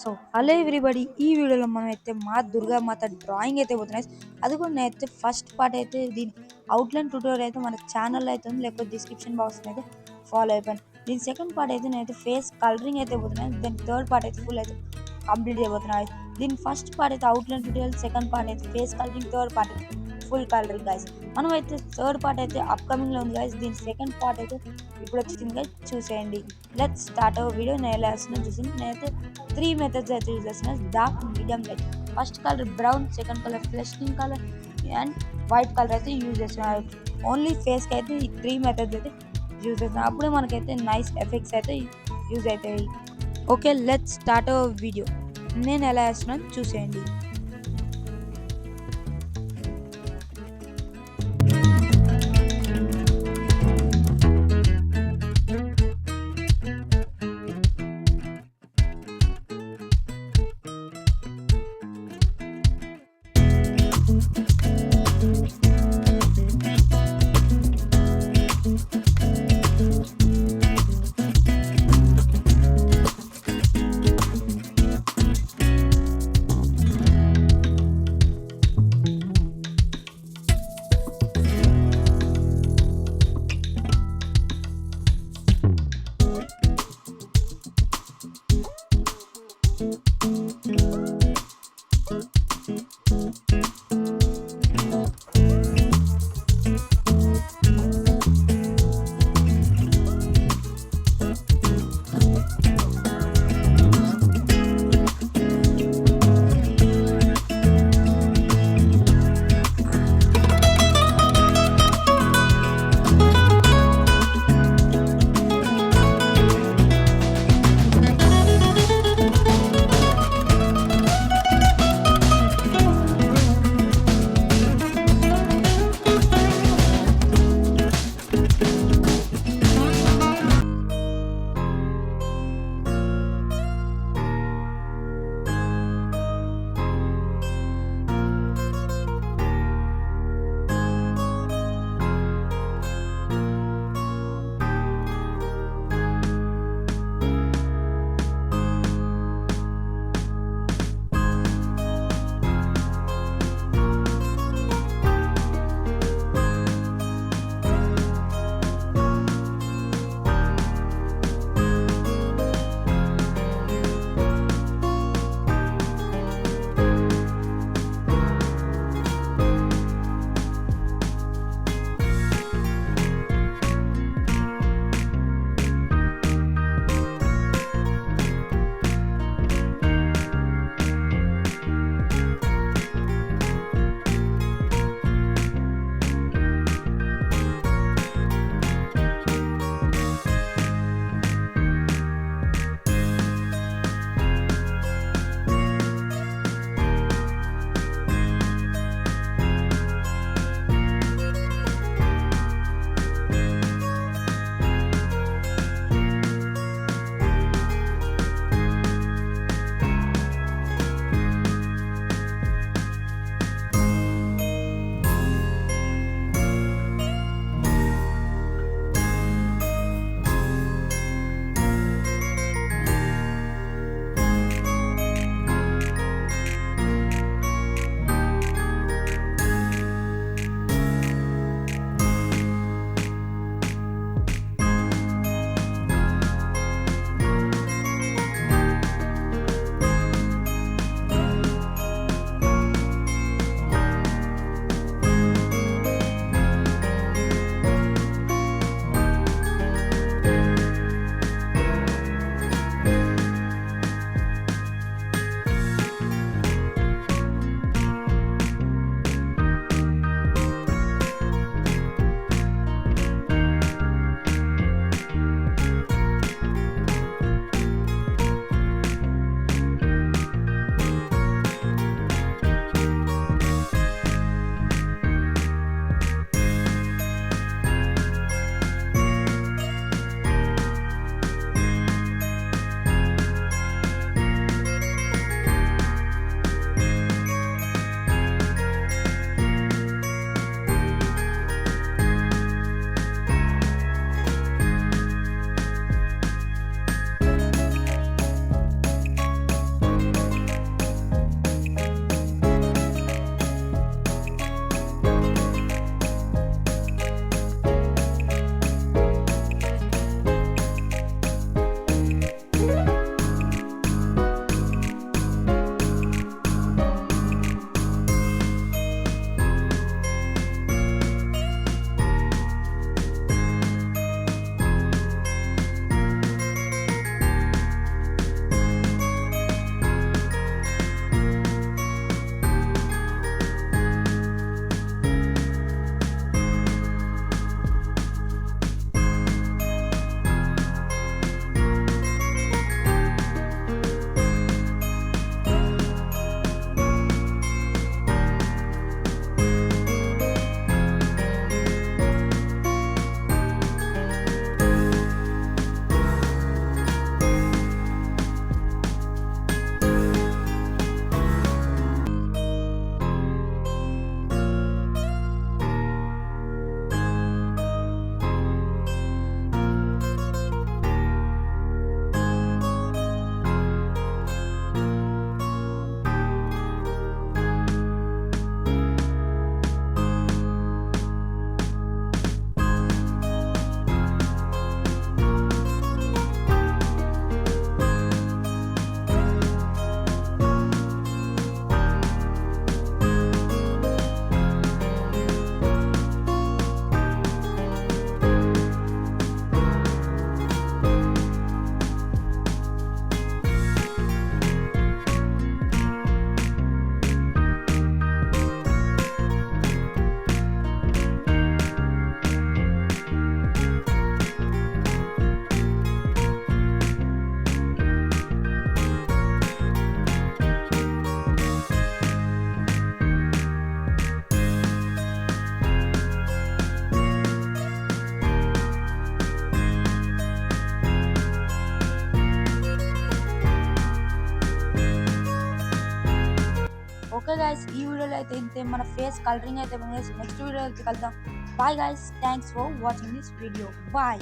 So hello everybody, ఈ వీడియోలో మనం అయితే మా దుర్గా మాత డ్రాయింగ్ అయితే పోతున్నాయి. అది కూడా నేనైతే ఫస్ట్ పార్ట్ అయితే దీని అవుట్లైన్ ట్యూటోరియల్ అయితే మన ఛానల్లో అయితే ఉంది, లేకపోతే డిస్క్రిప్షన్ బాక్స్ అయితే ఫాలో అయిపోయింది. దీని సెకండ్ పార్ట్ అయితే నేనైతే ఫేస్ కలరింగ్ అయితే పోతున్నాయి. దాని థర్డ్ పార్ట్ అయితే ఫుల్ అయితే కంప్లీట్ అయిపోతున్నాయి. దీని ఫస్ట్ పార్ట్ అయితే అవుట్లైన్ ట్యూటోరియల్, సెకండ్ పార్ట్ అయితే ఫేస్ కలరింగ్, థర్డ్ పార్ట్ అయితే ఫుల్ కలరింగ్ గైస్. మనం అయితే థర్డ్ పార్ట్ అయితే అప్కమింగ్ లో ఉంది గైస్. దీని సెకండ్ పార్ట్ అయితే ఇప్పుడు వచ్చింది గైస్, చూసేయండి. Let's start our video. నేను ఎలా వేస్తున్నా చూసి నేనైతే 3 మెథడ్స్ అయితే యూజ్ చేస్తున్నాను. Dark, medium, light. First colour brown, second colour fleshing colour and white colour అయితే యూజ్ చేస్తున్నాను. ఓన్లీ ఫేస్కి అయితే ఈ 3 మెథడ్స్ అయితే యూజ్ చేస్తున్నాను. అప్పుడే మనకైతే నైస్ ఎఫెక్ట్స్ అయితే యూజ్ అవుతాయి. Okay, let's start our video. నేను ఎలా వేస్తున్నాను చూసేయండి. ఓకే గైస్, ఈ వీడియోలో అయితే ఇంతే. మన ఫేస్ కలరింగ్ అయితే నెక్స్ట్ వీడియో అయితే కలుద్దాం. Bye guys, thanks for watching this video. Bye.